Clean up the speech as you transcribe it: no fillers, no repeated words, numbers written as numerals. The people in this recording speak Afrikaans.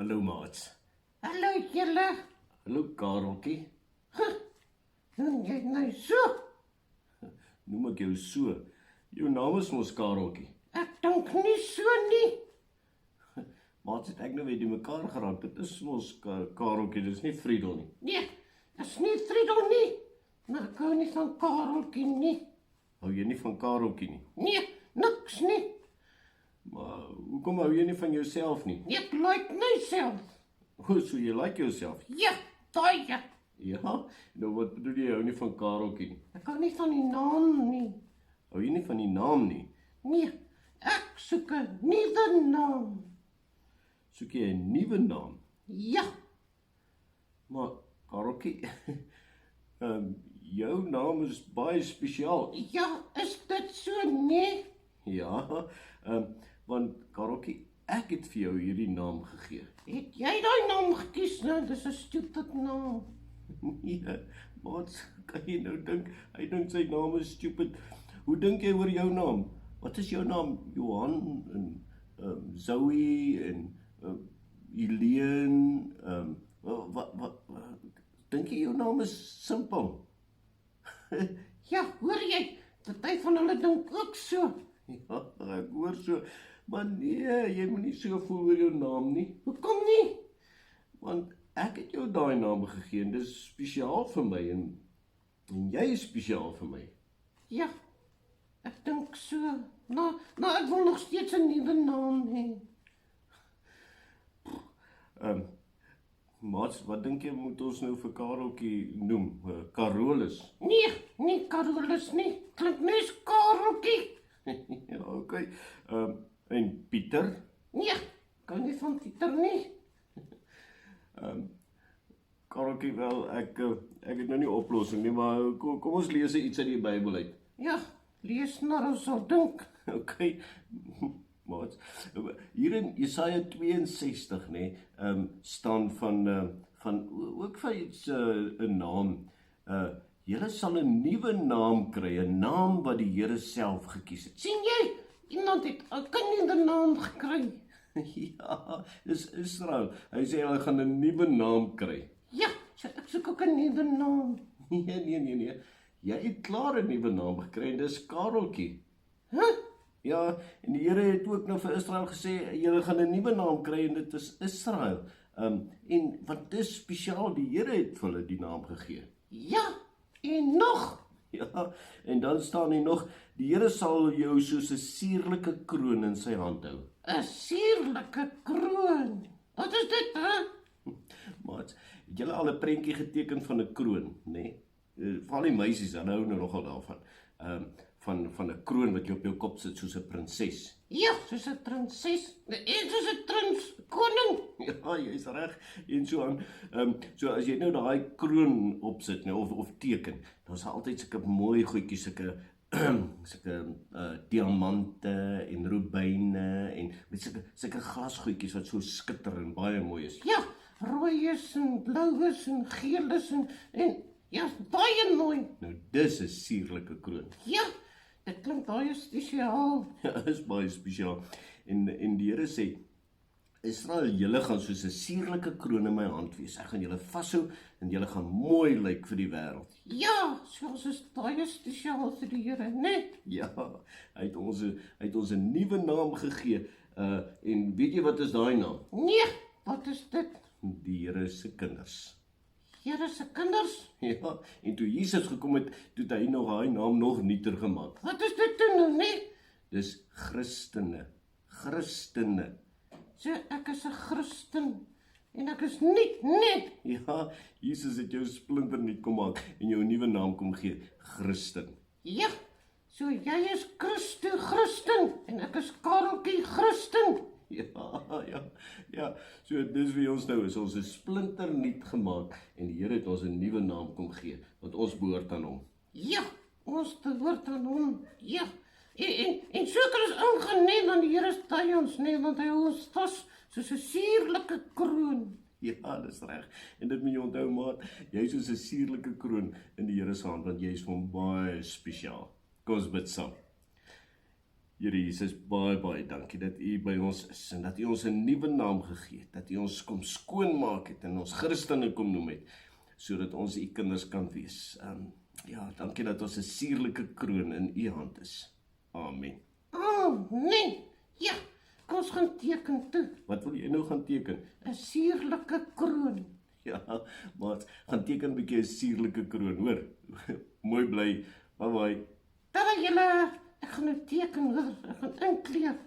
Hallo maats. Hallo julle. Hallo Kareltjie. Doen jy nou so? Noem ek jou so. Jou naam is mos Kareltjie. Ek dink nie so nie. Maats, het ek nou weer die mekaar geraak. Dit is mos Kareltjie, dit is nie Friedel nie. Nee, is nie Friedel nie. Maar ek hou nie van Kareltjie nie. Hou jy nie van Kareltjie nie? Nee, niks nie. Maar hoekom hou jy nie van jouself nie? Ek like myself. O, so jy like jouself? Ja, daai ja. Ja? Nou wat bedoel jy hou nie van Kareltjie nie? Ek hou nie van die naam nie. Hou jy nie van die naam nie? Nee, ek soek 'n nuwe naam. Soek jy 'n nuwe naam? Ja, Maar Kareltjie, jou naam is baie spesiaal. ja, is dit so nie? Ja, want Kareltjie, ek het vir jou hierdie naam gegee. Het jy daai naam gekies nou? Dis 'n stupid naam. Nee, maats, kan jy nou dink, hy dink sy naam is stupid. Hoe dink jy oor jou naam? Wat is jou naam? Johan en Zoe en Helene, wat dink jy jou naam is simpel? Ja, hoor jy? Party van hulle dink ook so. Ja, ek hoor so, maar nee, jy moet nie so voel oor jou naam nie, Hoekom nie? want ek het jou daai naam gegee en dis spesiaal vir my en jy is spesiaal vir my. Ja, ek dink so. Nou, ek wil nog steeds 'n nuwe naam hê. Maats, wat dink jy moet ons nou vir Kareltjie noem? Carolus? Nee, nie Carolus nie. Klink net Kareltjie. Ja, okay. En Pieter? Nee, kan nie van Pieter nie. Kareltjie, wel, ek het nou nie oplossing nie, maar kom ons lees iets uit die Bybel uit. Ja, lees maar ons sal dink. Okay, maats. Hier in Jesaja 62, nê, staan van ook van iets 'n naam. Julle sal 'n nuwe naam kry, 'n naam wat die Here self gekies het. Sien jy? Iemand het 'n nuwe naam gekry. Ja, dis Israel. Hy sê hulle gaan 'n nuwe naam kry. Ja, so ek soek ook 'n nuwe naam. Nee. Jy het klaar 'n nuwe naam gekry en dis Kareltjie. Ja, en die Here het ook nou vir Israel gesê, julle gaan 'n nuwe naam kry en dit is Israel. En want dis spesiaal, die Here het vir hulle die naam gegee. Ja, en nog. Ja, en dan staan hier nog, die Here sal jou soos 'n suurlike kroon in sy hand hou. 'n Suurlike kroon. Wat is dit, hè? Maats, het julle al 'n prentjie geteken van 'n kroon, nê? Nee? Veral die meisies, hulle hou nou nogal daarvan. Van 'n kroon wat jy op jou kop sit soos 'n prinses. Ja, soos 'n prinses. En soos 'n koning. Ja, jy's reg. En so aan, so as jy nou daai kroon opsit, nou of teken, dan is daar altyd sulke mooi goedjies, sulke diamante en rubyne en met sulke glasgoedjies wat so skitter en baie mooi is. Ja, rooi is en blou is en geel is en ja, baie mooi. Nou dis 'n suurlike kroon. Ja, dit klink baie spesiaal. Ja, is baie spesiaal. En die Here sê, Israel, julle gaan soos 'n suurlike kroon in my hand wees. Ek gaan julle vashou en julle gaan mooi lyk vir die wêreld. Ja, soos is baie spesiaal vir die Here, né? Ja, hy het ons 'n nuwe naam gegee. En weet jy wat is daai naam? Nee, wat is dit? Die Here se kinders. Here se kinders? Ja, en toe Jesus gekom het, toe het hy nog daai naam nog nuuter gemaak. Wat is dit toe nou, né? Dis Christene. Christene. So ek is 'n Christen en ek is nie, né? Ja, Jesus het jou splinter nuut kom maak en jou 'n nuwe naam kom gee, Christen. Ja, so jy is Christen en ek is Kareltjie Christen. Ja, so dis wie ons nou is, ons is splinter nuut gemaak en die Here het ons 'n nuwe naam kom gee, want ons behoort aan hom. Ja, ons behoort aan hom, ja. En seker is ingeneem aan die Here is by ons, nee, want hy hou ons vas soos 'n suurlike kroon. Ja, dis reg. En dit moet jy onthou, maat, jy is soos 'n suurlike kroon in die Here se hand, want jy is vir hom baie spesiaal. Kom ons bid saam. Here Jesus, baie dankie dat U by ons is en dat U ons 'n nuwe naam gegee het, dat U ons kom skoonmaak het en ons Christene kom noem het, sodat ons U kinders kan wees. Ja, dankie dat ons 'n suurlike kroon in U hand is. Amen. Nee. Ja, kom ons gaan teken toe. Wat wil jy nou gaan teken? 'n Suurlike kroon. Ja, maat, gaan teken 'n bietjie 'n suurlike kroon, hoor. Mooi bly. Bye bye. Tada julle, ek gaan nou teken hoor, ek gaan inkleef.